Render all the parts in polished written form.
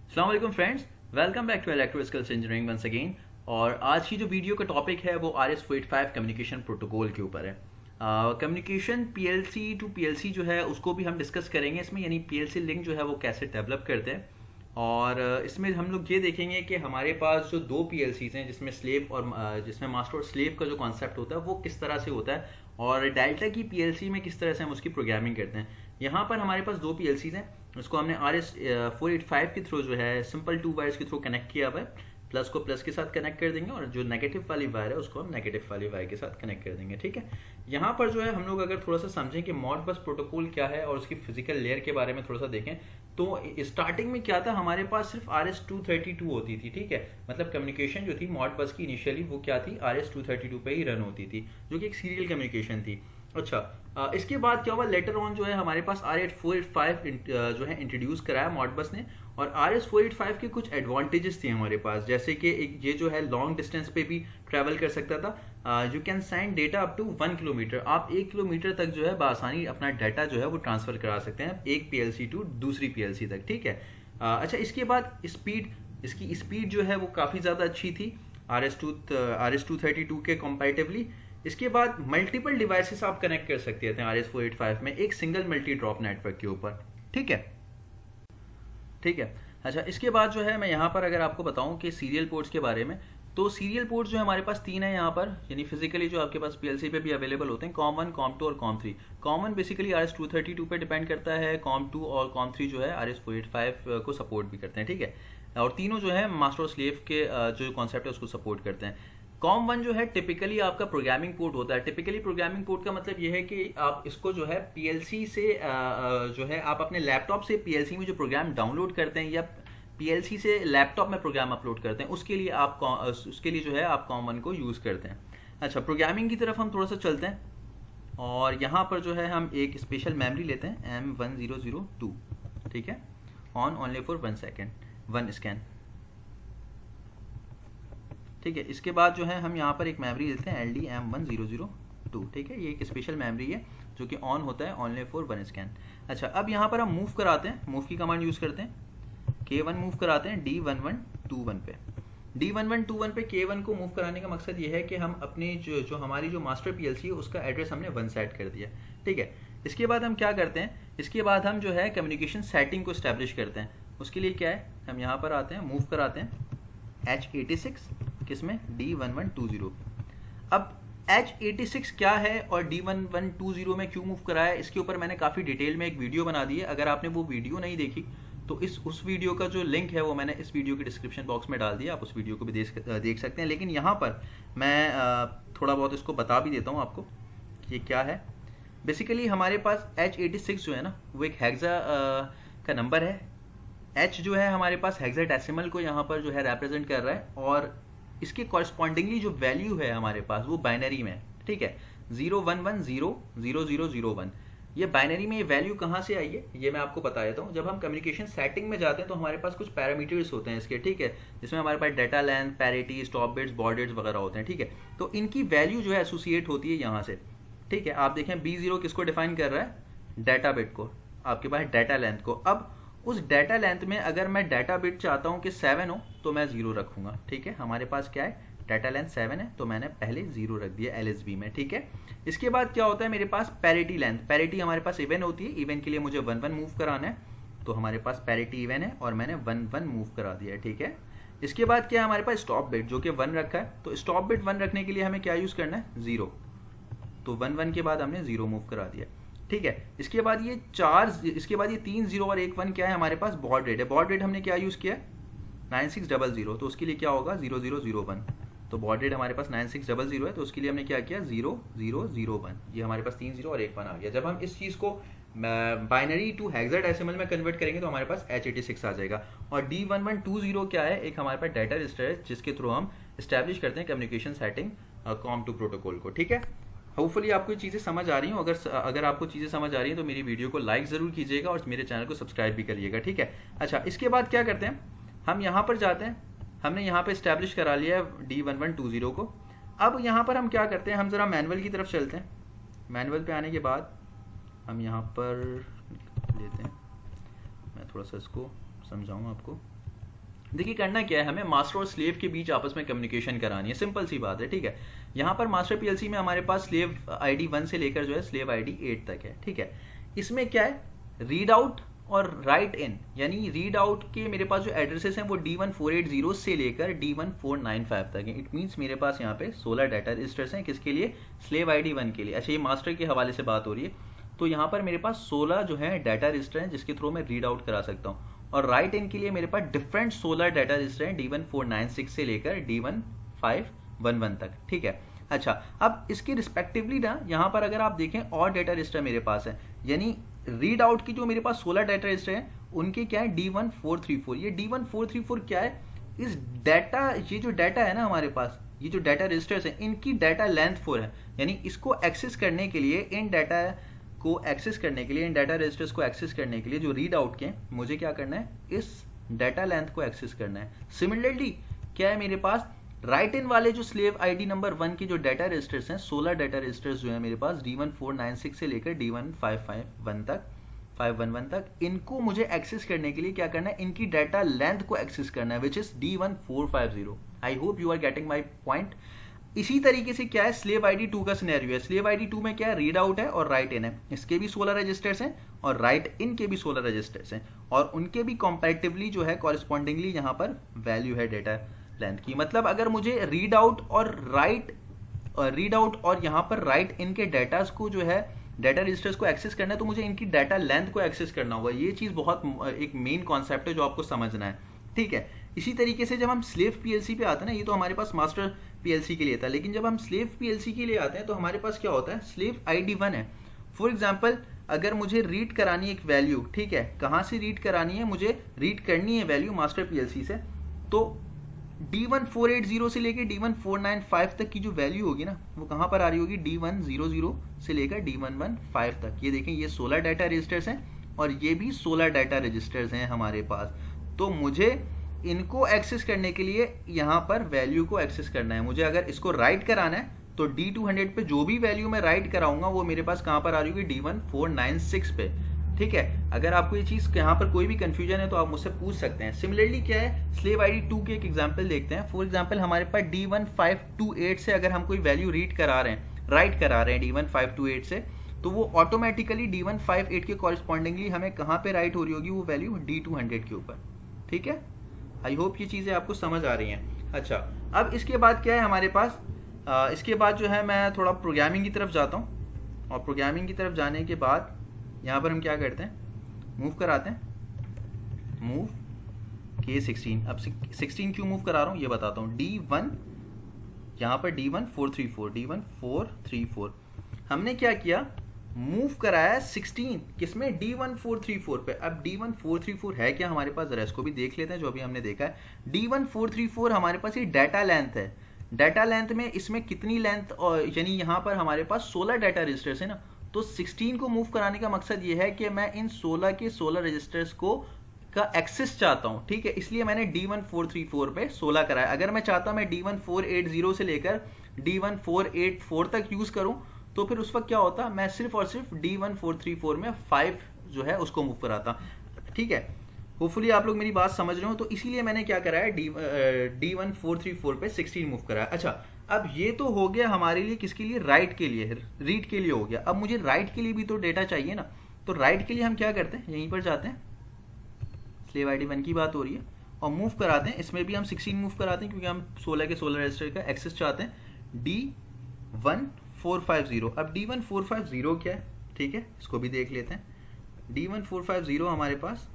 अस्सलाम वालेकुम friends, welcome back to electro skills engineering once again. और आज की जो वीडियो का टॉपिक है वो RS-485 कम्युनिकेशन प्रोटोकॉल के ऊपर है। कम्युनिकेशन PLC टू PLC जो है उसको भी हम डिस्कस करेंगे इसमें, यानी PLC लिंक जो है वो कैसे डेवलप करते हैं। और इसमें हम लोग ये देखेंगे कि हमारे पास जो दो PLCs हैं जिसमें स्लेव और जिसमें मास्टर और स्लेव का जो कॉन्सेप्ट होता है वो किस तरह से होता है, और डेल्टा की PLC में किस तरह से हम उसकी प्रोग्रामिंग करते हैं। यहाँ पर हमारे पास दो PLCs हैं, उसको हमने RS-485 के थ्रू जो है सिंपल 2 वायर्स के थ्रू कनेक्ट किया हुआ है। प्लस को प्लस के साथ कनेक्ट कर देंगे और जो नेगेटिव वाली वायर है उसको हम नेगेटिव वाली वायर के साथ कनेक्ट कर देंगे। ठीक है, यहाँ पर जो है हम लोग अगर थोड़ा सा समझें कि मॉडबस प्रोटोकॉल क्या है और उसकी फिजिकल लेयर के बारे में थोड़ा सा देखें, तो स्टार्टिंग में क्या था, हमारे पास सिर्फ RS-232 होती थी। ठीक है, मतलब कम्युनिकेशन जो थी मॉडबस की इनिशियली वो क्या थी, RS-232 पे ही रन होती थी, जो कि एक सीरियल कम्युनिकेशन थी। अच्छा, इसके बाद क्या हुआ, लेटर ऑन जो है हमारे पास RS-485 जो है इंट्रोड्यूस कराया मॉडबस ने। और RS-485 के कुछ एडवांटेजेस थे हमारे पास, जैसे कि एक ये जो है लॉन्ग डिस्टेंस पे भी ट्रैवल कर सकता था। You can send data up to 1 kilometer, आप 1 किलोमीटर तक जो है बआसानी अपना डाटा जो है वो ट्रांसफर करा सकते हैं एक PLC टू दूसरी PLC तक। ठीक है, अच्छा, इसके बाद इसकी स्पीड जो है वो काफ़ी ज़्यादा अच्छी थी RS-232 के कंपैरेटिवली। इसके बाद मल्टीपल डिवाइसेस आप कनेक्ट कर सकते थे RS-485 में एक सिंगल मल्टी ड्रॉप नेटवर्क के ऊपर। ठीक है, ठीक है। अच्छा, इसके बाद जो है मैं यहाँ पर अगर आपको बताऊँ कि सीरियल पोर्ट्स के बारे में, तो सीरियल पोर्ट्स जो है हमारे पास 3 है यहाँ पर, यानी फिजिकली जो आपके पास PLC पे भी अवेलेबल होते हैं, COM1, COM2 और COM3। COM1 बेसिकली RS-232 पे डिपेंड करता है, COM2 और COM3 जो है RS-485 को सपोर्ट भी करते हैं। ठीक है, और तीनों जो है मास्टर और स्लेव के जो कॉन्सेप्ट है उसको सपोर्ट करते हैं। COM1 जो है टिपिकली आपका प्रोग्रामिंग पोर्ट होता है। टिपिकली प्रोग्रामिंग पोर्ट का मतलब ये है कि आप इसको जो है PLC से जो है आप अपने लैपटॉप से PLC में जो प्रोग्राम डाउनलोड करते हैं या PLC से लैपटॉप में प्रोग्राम अपलोड करते हैं, उसके लिए जो है आप COM1 को यूज़ करते हैं। अच्छा, प्रोग्रामिंग की तरफ हम थोड़ा सा चलते हैं, और यहाँ पर जो है हम एक स्पेशल मेमोरी लेते हैं M1002। ठीक है, on only for 1 second, 1 scan. ठीक है, इसके बाद जो है हम यहाँ पर एक मेमोरी लेते हैं LD M1002। ठीक है, ये एक स्पेशल मेमोरी है जो कि ऑन होता है ओनली फॉर 1 स्कैन। अच्छा, अब यहाँ पर हम मूव कराते हैं, मूव की कमांड यूज़ करते हैं, K1 मूव कराते हैं D1121 पे। D1121 पे K1 को मूव कराने का मकसद ये है कि हम अपने जो हमारी जो मास्टर PLC है उसका एड्रेस हमने 1 सेट कर दिया। ठीक है, इसके बाद हम क्या करते हैं, इसके बाद हम जो है कम्युनिकेशन सेटिंग को स्टैब्लिश करते हैं। उसके लिए क्या है, हम यहाँ पर आते हैं, मूव कराते हैं H86 किसमें, D1120। अब H86 क्या है और D1120 में क्यों मूव कराया, इसके ऊपर मैंने काफ़ी डिटेल में एक वीडियो बना दी है। अगर आपने वो वीडियो नहीं देखी तो उस वीडियो का जो लिंक है वो मैंने इस वीडियो के डिस्क्रिप्शन बॉक्स में डाल दिया, आप उस वीडियो को भी देख सकते हैं। लेकिन यहाँ पर मैं थोड़ा बहुत इसको बता भी देता हूँ आपको कि ये क्या है। बेसिकली हमारे पास H86 जो है ना वो एक हेक्सा का नंबर है। H जो है हमारे पास हेक्साडेसिमल को यहाँ पर जो है रिप्रेजेंट कर रहा है, और इसके कॉरस्पॉन्डिंगली जो वैल्यू है हमारे पास वो बाइनरी में है। ठीक है, 01100001। ये बाइनरी में ये वैल्यू कहाँ से आई है ये मैं आपको बता देता हूँ। जब हम कम्युनिकेशन सेटिंग में जाते हैं तो हमारे पास कुछ पैरामीटर्स होते हैं इसके, ठीक है, जिसमें हमारे पास data length, parity, stop bits, baud bits वगैरह होते हैं। ठीक है, तो इनकी वैल्यू जो है एसोसिएट होती है यहाँ से। ठीक है, आप देखें B0 किसको डिफाइन कर रहा है, डाटा बिट को, आपके पास डाटा लेंथ को। अब उस डाटा लेंथ में अगर मैं डाटा बिट चाहता हूँ कि 7 हो तो मैं 0 रखूंगा। ठीक है, हमारे पास क्या है, डाटा लेंथ 7 है तो मैंने पहले 0 रख दिया LSB में। ठीक है, इसके बाद क्या होता है, मेरे पास पैरिटी लेंथ, पैरिटी हमारे पास इवन होती है, इवन के लिए मुझे 1 मूव कराना है, तो हमारे पास पैरिटी इवन है और मैंने 1 मूव करा दिया है। ठीक है, इसके बाद क्या है, हमारे पास स्टॉप बिट जो कि 1 रखा है, तो स्टॉप बिट 1 रखने के लिए हमें क्या यूज करना है, 0, तो 1 के बाद हमने 0 मूव करा दिया। ठीक है, इसके बाद ये 3 0 और 1 1 क्या है, हमारे पास बॉड रेट है। बॉड रेट हमने क्या यूज किया, 9600, तो उसके लिए क्या होगा 0001, तो बॉड रेट हमारे पास 9600 है, तो उसके लिए हमने क्या किया 0001। ये हमारे पास 3 0 और 1 1 आ गया। जब हम इस चीज़ को बाइनरी टू हेक्साडेसिमल में कन्वर्ट करेंगे तो हमारे पास H86 आ जाएगा। और D1120 क्या है, एक हमारे पास डाटा रजिस्टर है जिसके थ्रू हम इस्टेब्लिश करते हैं कम्युनिकेशन सेटिंग COM2 प्रोटोकॉल को। ठीक है, होपफुली आपको ये चीज़ें समझ आ रही हूँ। अगर आपको चीज़ें समझ आ रही हैं तो मेरी वीडियो को लाइक ज़रूर कीजिएगा और मेरे चैनल को सब्सक्राइब भी करिएगा। ठीक है, अच्छा, इसके बाद क्या करते हैं, हम यहाँ पर जाते हैं, हमने यहाँ पे इस्टेब्लिश करा लिया है D1120 को। अब यहाँ पर हम क्या करते हैं, हम ज़रा मैनुअल की तरफ चलते हैं। मैनुअल पे आने के बाद हम यहाँ पर लेते हैं, मैं थोड़ा सा इसको समझाऊँ आपको। देखिए करना क्या है, हमें मास्टर और स्लेव के बीच आपस में कम्युनिकेशन करानी है, सिंपल सी बात है, ठीक है। यहाँ पर मास्टर पीएलसी में हमारे पास स्लेव आईडी 1 से लेकर जो है स्लेव आईडी 8 तक है, ठीक है। इसमें क्या है, रीड आउट और राइट इन, यानी रीड आउट के मेरे पास जो एड्रेसेस हैं वो D1480 से लेकर D1495 तक है। इट मीन्स मेरे पास यहाँ पे 16 डाटा रजिस्टर्स हैं, किसके लिए, स्लेव आईडी 1 के लिए। अच्छा, ये मास्टर के हवाले से बात हो रही है, तो यहाँ पर मेरे पास 16 जो है डाटा रजिस्टर हैं जिसके थ्रू मैं रीड आउट करा सकता हूँ। और राइट इन के लिए मेरे पास डिफरेंट 16 डाटा रजिस्टर हैं D1496 से लेकर D1511 तक, ठीक है। अच्छा, अब इसके रिस्पेक्टिवली ना यहाँ पर अगर आप देखें और डाटा रजिस्टर मेरे पास है, यानी रीड आउट की जो मेरे पास 16 डाटा रजिस्टर हैं उनके क्या है D1434। ये D1434 क्या है, इस डाटा, ये जो डाटा है ना हमारे पास, ये जो डाटा रजिस्टर्स हैं इनकी डाटा लेंथ 4 है, यानी इसको एक्सेस करने के लिए, इन डाटा को एक्सेस करने के लिए, इन डाटा रजिस्टर्स को एक्सेस करने के लिए जो रीड आउट के हैं, मुझे क्या करना है, इस डाटा लेंथ को एक्सेस करना है। सिमिलरली क्या है मेरे पास, राइट इन वाले जो स्लेव आईडी नंबर 1 की जो डाटा रजिस्टर्स हैं, 16 डाटा रजिस्टर्स जो है मेरे पास D1496 से लेकर D1511 तक, इनको मुझे एक्सेस करने के लिए क्या करना है, इनकी डाटा लेंथ को एक्सेस करना है, which is D1450। I hope you are getting my point. इसी तरीके से क्या है, स्लेव आईडी 2 का सिनेरियो है। स्लेव आईडी 2 में क्या है, रीड आउट है और राइट इन है, इसके भी 16 रजिस्टर्स हैं और राइट इन के भी 16 रजिस्टर्स हैं, और उनके भी कंपैरेटिवली जो है कॉरेस्पॉन्डिंगली यहाँ पर वैल्यू है डाटा लेंथ की। मतलब अगर मुझे रीड आउट और यहाँ पर राइट इन के डाटास को जो है, डाटा रजिस्टर्स को एक्सेस करना है, तो मुझे इनकी डाटा लेंथ को एक्सेस करना होगा। ये चीज़ बहुत एक मेन कॉन्सेप्ट है जो आपको समझना है, ठीक है। इसी तरीके से जब हम स्लेव पीएलसी पे आते हैं ना, ये तो हमारे पास मास्टर पीएलसी के लिए था, लेकिन जब हम स्लेव पीएलसी के लिए आते हैं तो हमारे पास क्या होता है, स्लेव आईडी 1 है। फॉर एग्जांपल अगर मुझे रीड करानी है एक वैल्यू, ठीक है, कहाँ से रीड करानी है, मुझे रीड करनी है वैल्यू मास्टर पीएलसी से, तो D1480 से लेकर D1495 तक की जो वैल्यू होगी ना, वो कहाँ पर आ रही होगी, D100 से लेकर D115 तक। ये देखें, ये 16 डाटा रजिस्टर्स हैं और ये भी 16 डाटा रजिस्टर्स हैं हमारे पास। तो मुझे इनको एक्सेस करने के लिए यहाँ पर वैल्यू को एक्सेस करना है। मुझे अगर इसको राइट कराना है तो D200 पे जो भी वैल्यू मैं राइट कराऊंगा वो मेरे पास कहाँ पर आ रही होगी, D1496 पे, ठीक है। अगर आपको ये चीज यहाँ पर कोई भी कंफ्यूजन है तो आप मुझसे पूछ सकते हैं। सिमिलरली क्या है, स्लेव आईडी 2 के एक एग्जांपल देखते हैं। फॉर एग्जांपल हमारे पास D1528 से अगर हम कोई वैल्यू रीड करा रहे हैं, राइट करा रहे हैं D1528 से, तो वो ऑटोमेटिकली D158 के कॉरेस्पॉन्डिंगली हमें कहाँ पे राइट हो रही होगी वो वैल्यू, D200 के ऊपर, ठीक है। आई होप ये चीजें आपको समझ आ रही हैं। अच्छा, अब इसके बाद क्या है हमारे पास, इसके बाद जो है मैं थोड़ा प्रोग्रामिंग की तरफ जाता हूँ, और प्रोग्रामिंग की तरफ जाने के बाद यहाँ पर हम क्या करते हैं, मूव कराते हैं, मूव K16। अब 16 क्यों मूव करा रहा हूँ ये बताता हूँ। D1, यहाँ पर D1434 हमने क्या किया, मूव कराया 16 किसमें, D1434 पे। अब D1434 है क्या हमारे पास, जरा इसको भी देख लेते हैं जो अभी हमने देखा है। D1434 हमारे पास ये डाटा लेंथ है। डाटा लेंथ में इसमें कितनी लेंथ, यानी यहाँ पर हमारे पास 16 डाटा रजिस्टर्स है ना, तो 16 को मूव कराने का मकसद ये है कि मैं इन 16 के 16 रजिस्टर्स को का एक्सेस चाहता हूँ, ठीक है। इसलिए मैंने D1434 पे 16 कराया। अगर मैं चाहता मैं D1480 से लेकर D1484 तक यूज करूं तो फिर उस वक्त क्या होता, मैं सिर्फ और सिर्फ D1434 में 5 जो है उसको मूव कराता, ठीक है। होपफुली आप लोग मेरी बात समझ रहे हो। तो इसीलिए मैंने क्या कराया, D1434 पे 16 मूव कराया। अच्छा, अब ये तो हो गया हमारे लिए, किसके लिए, राइट के लिए, रीड के लिए हो गया। अब मुझे राइट के लिए भी तो डेटा चाहिए ना, तो राइट के लिए हम क्या करते हैं, यहीं पर जाते हैं, स्लेव आईडी 1 की बात हो रही है, और मूव कराते हैं। इसमें भी हम 16 मूव कराते हैं क्योंकि हम 16 के 16 रजिस्टर का एक्सेस चाहते हैं। D1450, अब D1450 क्या है, ठीक है, इसको भी देख लेते हैं। D1450 हमारे पास,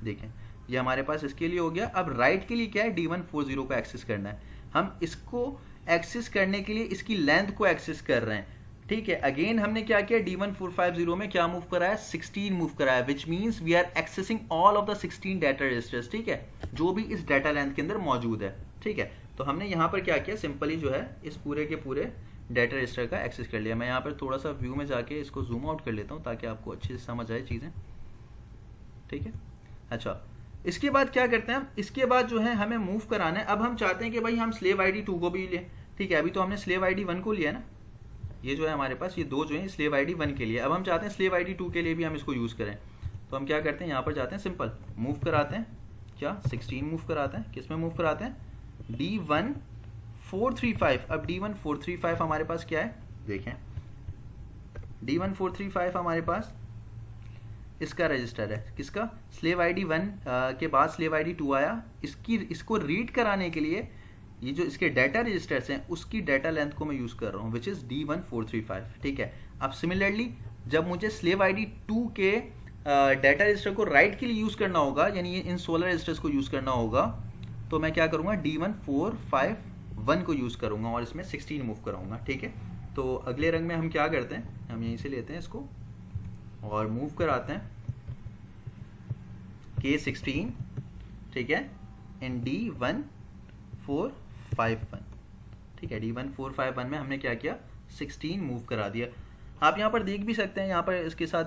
देखें ये हमारे पास इसके लिए हो गया। अब राइट के लिए क्या है, D140 को एक्सेस करना है। हम इसको एक्सेस करने के लिए इसकी लेंथ को एक्सेस कर रहे हैं, ठीक है। अगेन हमने क्या किया, D1450 में क्या मूव कराया, 16 मूव कराया, which means we are accessing all of the 16 data registers, ठीक है, जो भी इस डाटा लेंथ के अंदर मौजूद है, ठीक है। तो हमने यहाँ पर क्या किया, सिंपली जो है इस पूरे के पूरे डाटा रजिस्टर का एक्सेस कर लिया। मैं यहाँ पर थोड़ा सा व्यू में जाके इसको जूम आउट कर लेता हूँ ताकि आपको अच्छे से समझ आए चीज़ें, ठीक है। अच्छा, इसके बाद क्या करते हैं, इसके बाद जो है हमें मूव कराना है। अब हम चाहते हैं कि भाई हम स्लेव आईडी 2 को भी लें, ठीक है। अभी तो हमने स्लेव आईडी 1 को लिया ना, ये जो है हमारे पास ये दो जो है स्लेव आईडी 1 के लिए। अब हम चाहते हैं स्लेव आईडी 2 के लिए भी हम इसको यूज करें, तो हम क्या करते हैं, यहाँ पर जाते हैं, सिंपल मूव कराते हैं क्या 16 मूव कराते हैं, किस में मूव कराते हैं, D1435। अब D1435 हमारे पास क्या है, देखें D1435 हमारे पास इसका रजिस्टर है, किसका, स्लेव आईडी 1 के बाद स्लेव आईडी 2 आया, इसको रीड कराने के लिए ये जो इसके डाटा रजिस्टर्स हैं उसकी डाटा लेंथ को मैं यूज कर रहा हूँ विच इज D1435। ठीक है, अब सिमिलरली जब मुझे स्लेव आईडी 2 के डाटा रजिस्टर को राइट के लिए यूज करना होगा, यानी इन 16 रजिस्टर्स को यूज करना होगा, तो मैं क्या करूंगा, D1451 को यूज करूंगा और इसमें 16 मूव कराऊंगा। ठीक है, तो अगले रंग में हम क्या करते हैं, हम यहीं से लेते हैं इसको और मूव कराते हैं K16, ठीक है, इन D1451। ठीक है, D1451 में हमने क्या किया, 16 मूव करा दिया। आप यहाँ पर देख भी सकते हैं, यहाँ पर इसके साथ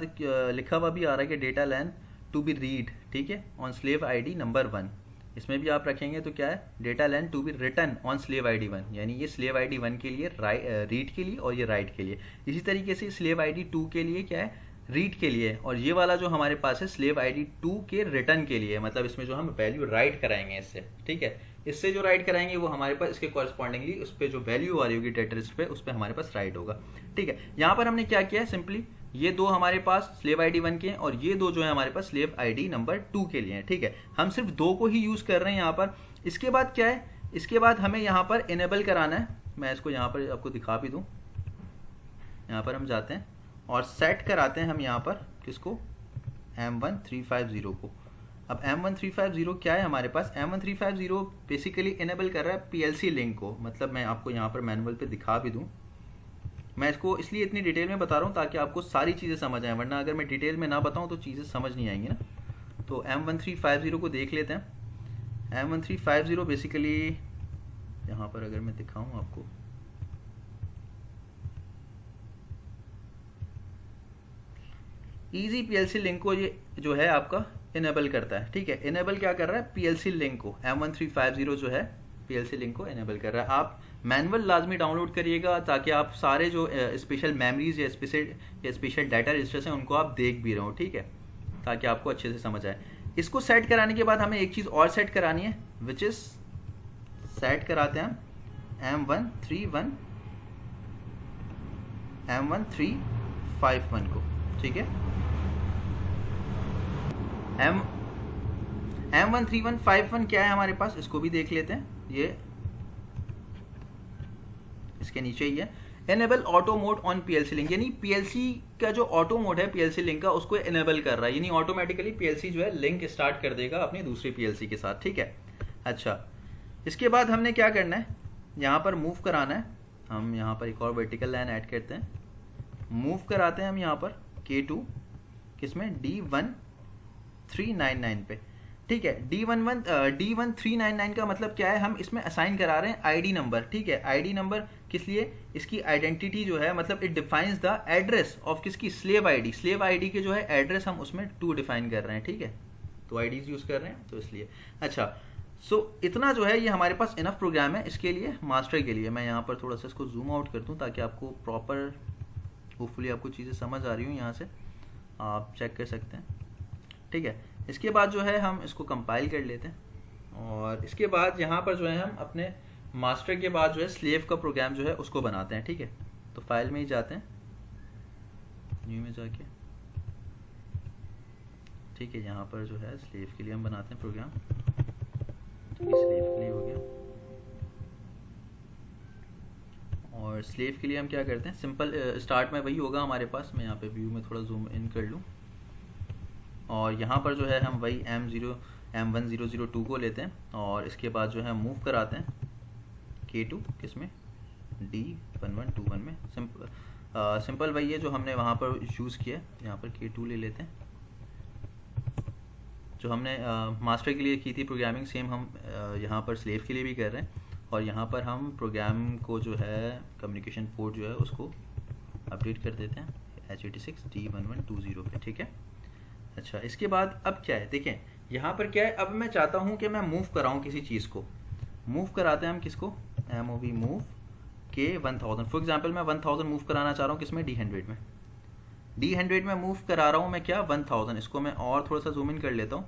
लिखा हुआ भी आ रहा है कि data length to be read, ठीक है, ऑन स्लेव आईडी नंबर 1। इसमें भी आप रखेंगे तो क्या है, data length to be written on slave ID 1, यानी ये स्लेव आईडी 1 के लिए रीड के लिए और ये राइट के लिए। इसी तरीके से स्लेव आईडी 2 के लिए क्या है, रीड के लिए, और ये वाला जो हमारे पास है स्लेव आईडी 2 के रिटर्न के लिए, मतलब इसमें जो हम वैल्यू राइट कराएंगे इससे। ठीक है, इससे जो राइट कराएंगे वो हमारे पास इसके कॉरेस्पॉन्डिंगली उस पर जो वैल्यू आ रही होगी डेटा लिस्ट पे, उस पर हमारे पास राइट होगा। ठीक है, यहाँ पर हमने क्या किया है, सिंपली ये दो हमारे पास स्लेव आईडी 1 के हैं और ये दो जो है हमारे पास स्लेव आईडी नंबर 2 के लिए हैं। ठीक है, हम सिर्फ दो को ही यूज कर रहे हैं यहाँ पर। इसके बाद क्या है, इसके बाद हमें यहाँ पर इनेबल कराना है, मैं इसको यहाँ पर आपको दिखा भी दूँ। यहाँ पर हम जाते हैं और सेट कराते हैं हम यहाँ पर किसको, M1350 को। अब M1350 क्या है हमारे पास, M1350 बेसिकली इनेबल कर रहा है PLC लिंक को, मतलब मैं आपको यहाँ पर मैनुअल पे दिखा भी दूँ। मैं इसको इसलिए इतनी डिटेल में बता रहा हूँ ताकि आपको सारी चीज़ें समझ आए, वरना अगर मैं डिटेल में ना बताऊँ तो चीज़ें समझ नहीं आएंगी ना। तो M1350 को देख लेते हैं। M1350 बेसिकली यहाँ पर अगर मैं दिखाऊँ आपको, ईजी PLC लिंक को ये जो है आपका इनेबल करता है। ठीक है, इनेबल क्या कर रहा है, PLC लिंक को, M1350 जो है PLC लिंक को इनेबल कर रहा है। आप मैनुअल लाजमी डाउनलोड करिएगा ताकि आप सारे जो स्पेशल मेमोरीज या स्पेशल डाटा रजिस्टर्स हैं उनको आप देख भी रहे हो। ठीक है, ताकि आपको अच्छे से समझ आए। इसको सेट कराने के बाद हमें एक चीज़ और सेट करानी है, विच इज सेट कराते हैं हम M1351 को। ठीक है, M1351 क्या है हमारे पास, इसको भी देख लेते हैं। ये इसके नीचे ही है, enable auto mode on PLC link, यानी PLC का जो ऑटो मोड है PLC लिंक का, उसको एनेबल कर रहा है, यानी ऑटोमेटिकली PLC जो है लिंक स्टार्ट कर देगा अपनी दूसरी PLC के साथ। ठीक है, अच्छा, इसके बाद हमने क्या करना है, यहाँ पर मूव कराना है। हम यहाँ पर एक और वर्टिकल लाइन ऐड करते हैं, मूव कराते हैं हम यहाँ पर K2 किसमें, D1399 पे। ठीक है, D1399 का मतलब क्या है, हम इसमें असाइन करा रहे हैं आईडी नंबर। ठीक है, आईडी नंबर किस लिए, इसकी आइडेंटिटी जो है, मतलब it defines the address of किसकी, स्लेव आईडी। स्लेव आईडी के जो है एड्रेस हम उसमें 2 डिफाइन कर रहे हैं। ठीक है, तो आईडीज यूज कर रहे हैं तो इसलिए। अच्छा, सो इतना जो है ये हमारे पास इनफ प्रोग्राम है इसके लिए, मास्टर के लिए। मैं यहाँ पर थोड़ा सा इसको जूम आउट कर दूँ ताकि आपको प्रॉपर, होपफुली आपको चीज़ें समझ आ रही हूँ, यहाँ से आप चेक कर सकते हैं। ठीक है, इसके बाद जो है हम इसको कंपाइल कर लेते हैं और इसके बाद यहाँ पर जो है हम अपने मास्टर के बाद जो है स्लेव का प्रोग्राम जो है उसको बनाते हैं। ठीक है, तो फाइल में ही जाते हैं, न्यू में जाके, ठीक है, यहाँ पर जो है स्लेव के लिए हम बनाते हैं प्रोग्राम। ठीक है, स्लेव के लिए हो गया। और स्लेव के लिए हम क्या करते हैं, सिंपल स्टार्ट में वही होगा हमारे पास। मैं यहाँ पे व्यू में थोड़ा जूम इन कर लूँ और यहाँ पर जो है हम वही M1002 को लेते हैं और इसके बाद जो है मूव कराते हैं K2 किसमें, D1121 में। सिंपल वही है जो हमने वहाँ पर यूज़ किया है। यहाँ पर K2 ले लेते हैं, जो हमने मास्टर के लिए की थी प्रोग्रामिंग, सेम हम यहाँ पर स्लेव के लिए भी कर रहे हैं। और यहाँ पर हम प्रोग्राम को जो है कम्युनिकेशन पोर्ट जो है उसको अपडेट कर देते हैं H86 D1120 पे। ठीक है, अच्छा, इसके बाद अब क्या है, देखें यहाँ पर क्या है, अब मैं चाहता हूँ कि मैं मूव कराऊँ किसी चीज़ को। मूव कराते हैं हम किसको, MOV move K1000। For example मैं 1000 मूव कराना चाह रहा हूँ किसमें, D100 में। D100 में मूव करा रहा हूँ मैं क्या, 1000। इसको मैं और थोड़ा सा जूम इन कर लेता हूँ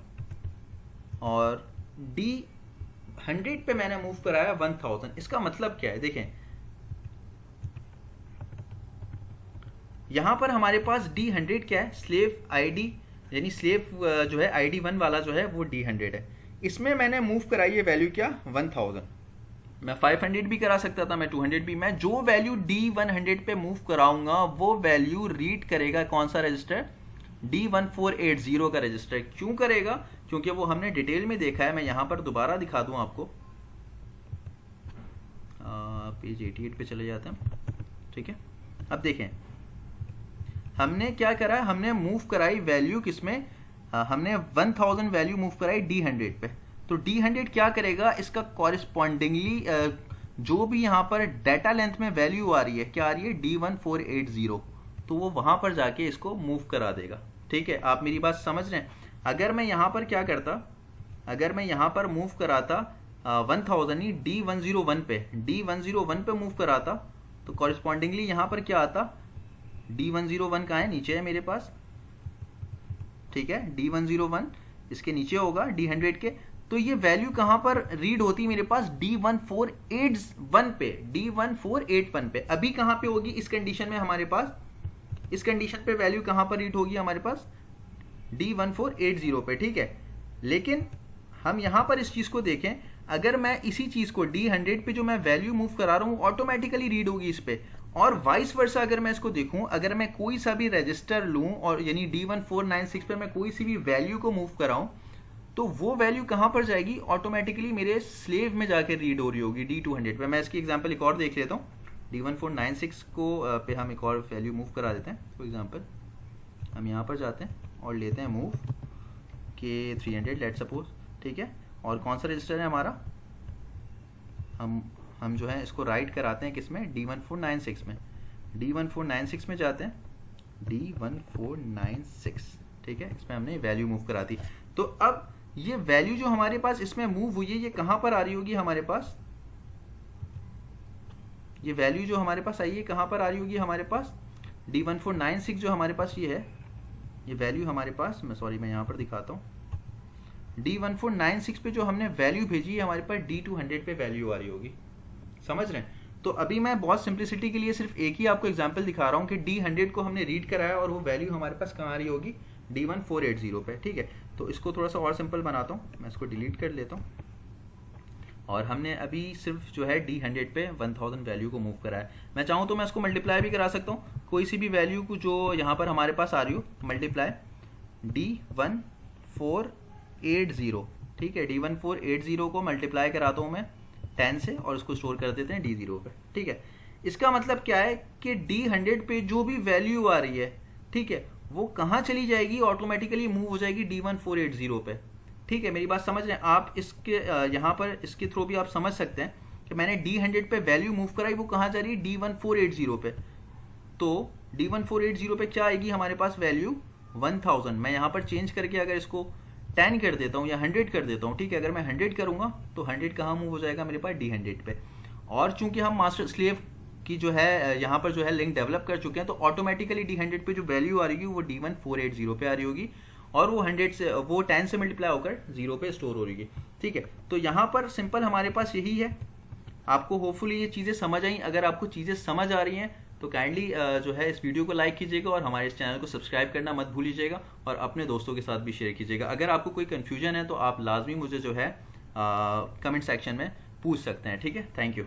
और D100 पे मैंने मूव कराया 1000। इसका मतलब क्या है, देखें यहां पर हमारे पास D100 क्या है, स्लेव आईडी, यानी स्लेव जो है ID1 वाला जो है वो D100 है। इसमें मैंने मूव कराई है वैल्यू क्या, 1000। मैं 500 भी करा सकता था, मैं 200 भी। मैं जो वैल्यू D100 पे मूव कराऊंगा वो वैल्यू रीड करेगा कौन सा रजिस्टर, D1480 का रजिस्टर। क्यों करेगा, क्योंकि वो हमने डिटेल में देखा है। मैं यहां पर दोबारा दिखा दूं आपको, पेज 88 पे चले जाते हैं, ठीक है। अब देखें हमने क्या करा, हमने मूव कराई वैल्यू किसमें, हमने 1000 वैल्यू मूव कराई D100 पे। तो D100 क्या करेगा, इसका कॉरिस्पॉन्डिंगली जो भी यहाँ पर डाटा लेंथ में वैल्यू आ रही है, क्या आ रही है, D1480, तो वो वहां पर जाके इसको मूव करा देगा। ठीक है, आप मेरी बात समझ रहे हैं। अगर मैं यहाँ पर क्या करता, अगर मैं यहाँ पर मूव कराता 1000 ही D101 पे, D101 पे मूव कराता, तो कॉरिस्पॉन्डिंगली यहाँ पर क्या आता, D101 कहाँ है, नीचे है मेरे पास, ठीक है। D101 इसके नीचे होगा D100 के। तो ये वैल्यू कहां पर रीड होती है मेरे पास, D1481 पे, D1481 पे। अभी कहां पे होगी इस कंडीशन में हमारे पास, इस कंडीशन पे वैल्यू कहां पर रीड होगी हमारे पास, D1480 पे, ठीक है। लेकिन हम यहां पर इस चीज को देखें, अगर मैं इसी चीज को D100 पे जो मैं वैल्यू मूव करा रहा हूं ऑटोमेटिकली रीड होगी इस पे। और वाइस वर्सा अगर मैं इसको देखूं, अगर मैं कोई सा भी रजिस्टर लूं और यानी D1496 पे मैं कोई सी भी वैल्यू को मूव कराऊं, तो वो वैल्यू कहां पर जाएगी, ऑटोमेटिकली मेरे स्लेव में जाकर रीड हो रही होगी D200 पे। मैं इसकी एग्जांपल एक और देख लेता हूं। D1496 को पे हम एक और वैल्यू मूव करा देते हैं। फॉर एग्जांपल हम यहां पर जाते हैं और लेते हैं मूव K300 लेट सपोज, ठीक है। और कौन सा रजिस्टर है हमारा, हम जो है इसको राइट कराते हैं किसमें, D1496 में। D1496 में जाते हैं, D1496, ठीक है। इसमें हमने वैल्यू मूव करा दी। तो अब ये वैल्यू जो हमारे पास इसमें मूव हुई है, ये कहां पर आ रही होगी हमारे पास, ये वैल्यू जो हमारे पास आई है कहां पर आ रही होगी हमारे पास, D1496 जो हमारे पास ये है, ये वैल्यू हमारे पास, मैं यहां पर दिखाता हूं, D1496 पे जो हमने वैल्यू भेजी है हमारे पास D200 पे वैल्यू आ रही होगी, समझ रहे हैं। तो अभी मैं बहुत सिंप्लिसिटी के लिए सिर्फ एक ही आपको एग्जांपल दिखा रहा हूं कि D100 को हमने रीड कराया और वो वैल्यू हमारे पास कहां आ रही होगी, D1480 पे, ठीक है। तो इसको थोड़ा सा और सिंपल बनाता हूं, मैं इसको डिलीट कर लेता हूं। और हमने अभी सिर्फ जो है D100 पे 1000 वैल्यू को मूव कराया। मैं चाहूं तो मैं इसको मल्टीप्लाई भी करा सकता हूं, कोई सी भी वैल्यू को जो यहाँ पर हमारे पास आ रही हो, मल्टीप्लाई D1480, ठीक है। D1480 को मल्टीप्लाई कराता हूं मैं 10 से और उसको स्टोर कर देते हैं D0 पे, ठीक है। इसका मतलब क्या है कि D100 पे जो भी वैल्यू आ रही है, ठीक है, वो कहां चली जाएगी, ऑटोमेटिकली मूव हो जाएगी D1480 पे, ठीक है। मेरी बात समझ रहे हैं आप, इसके यहाँ पर इसके थ्रू भी आप समझ सकते हैं कि मैंने D100 पे वैल्यू मूव कराई, वो कहां जा रही है, D1480 पे। तो D1480 पे क्या आएगी हमारे पास वैल्यू, 1000। मैं यहाँ पर चेंज करके अगर इसको 10 कर देता हूँ या 100 कर देता हूँ, ठीक है। अगर मैं 100 करूंगा तो 100 कहाँ मूव हो जाएगा मेरे पास, D100 पे। और चूंकि हम मास्टर स्लेव की जो है यहाँ पर जो है लिंक डेवलप कर चुके हैं, तो ऑटोमेटिकली D100 पे जो वैल्यू आ रही होगी वो D1480 पे आ रही होगी और वो 10 से मल्टीप्लाई होकर 0 पे स्टोर हो रही है, ठीक है। तो यहाँ पर सिंपल हमारे पास यही है। आपको होपफुली ये चीज़ें समझ आई। अगर आपको चीज़ें समझ आ रही हैं तो काइंडली जो है इस वीडियो को लाइक कीजिएगा और हमारे इस चैनल को सब्सक्राइब करना मत भूलिएगा और अपने दोस्तों के साथ भी शेयर कीजिएगा। अगर आपको कोई कन्फ्यूजन है तो आप लाजमी मुझे जो है कमेंट सेक्शन में पूछ सकते हैं, ठीक है। Thank you.